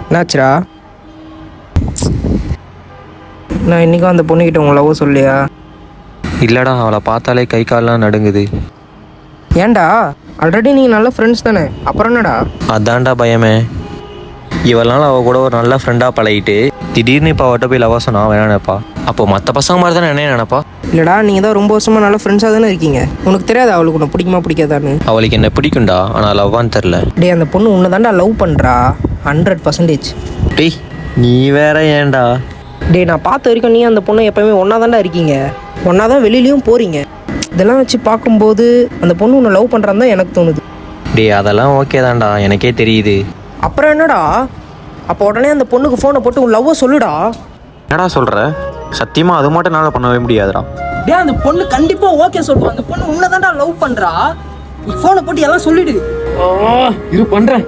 என்னாச்சுடா? நான் இன்றைக்கும் அந்த பொண்ணுக்கிட்ட உங்களை லவ் சொல்லியா? இல்லைடா, அவளை பார்த்தாலே கை கால்லாம் நடுங்குது. ஏன்டா, ஆல்ரெடி நீங்கள் நல்ல ஃப்ரெண்ட்ஸ் தானே, அப்புறம் என்னடா? அதான்டா பயமே. இவளால் அவள் கூட ஒரு நல்ல ஃப்ரெண்டாக பழகிட்டு திடீர்னு இப்போ அவட்ட போய் லவ் சொன்னா வேணாப்பா. அப்போ மற்ற பசங்க மாதிரி தானே என்ன நினைப்பா? இல்லைடா, நீங்கள் தான் ரொம்ப வருஷமாக நல்ல ஃப்ரெண்ட்ஸாக தானே இருக்கீங்க. உனக்கு தெரியாது அவளுக்கு உன்னை பிடிக்குமா பிடிக்காதான்னு? அவளுக்கு என்ன பிடிக்கும்டா, ஆனால் லவ்வான்னு தெரில. டே, அந்த பொண்ணு உன்னை தான்டா லவ் பண்ணுறா 100%. டேய் நீ வேற ஏன்டா? டே, நான் பார்த்த வரைக்கும் நீ அந்த பொண்ணு எப்போயுமே ஒன்றா தான்டா இருக்கீங்க, ஒன்றா தான் வெளியிலையும் போகிறீங்க. இதெல்லாம் வச்சு பார்க்கும்போது அந்த பொண்ணு உன்னை லவ் பண்ணுறான்னு தான் எனக்கு தோணுது. டேய் அதெல்லாம் ஓகே தான்டா, எனக்கே தெரியுது. அப்புறம் என்னடா? அப்போ உடனே அந்த பொண்ணுக்கு ஃபோனை போட்டு உன் லவ்வை சொல்லுடா. என்னடா சொல்கிற? சத்தியமாக அது மட்டும் என்னால் பண்ணவே முடியாதுடா. டே, அந்த பொண்ணு கண்டிப்பாக ஓகே சொல்லுவா. அந்த பொண்ணு உன்னை தான்டா லவ் பண்ணுறா. நீ ஃபோனை போட்டு எல்லாம் சொல்லிடு. இது பண்ணுறேன்.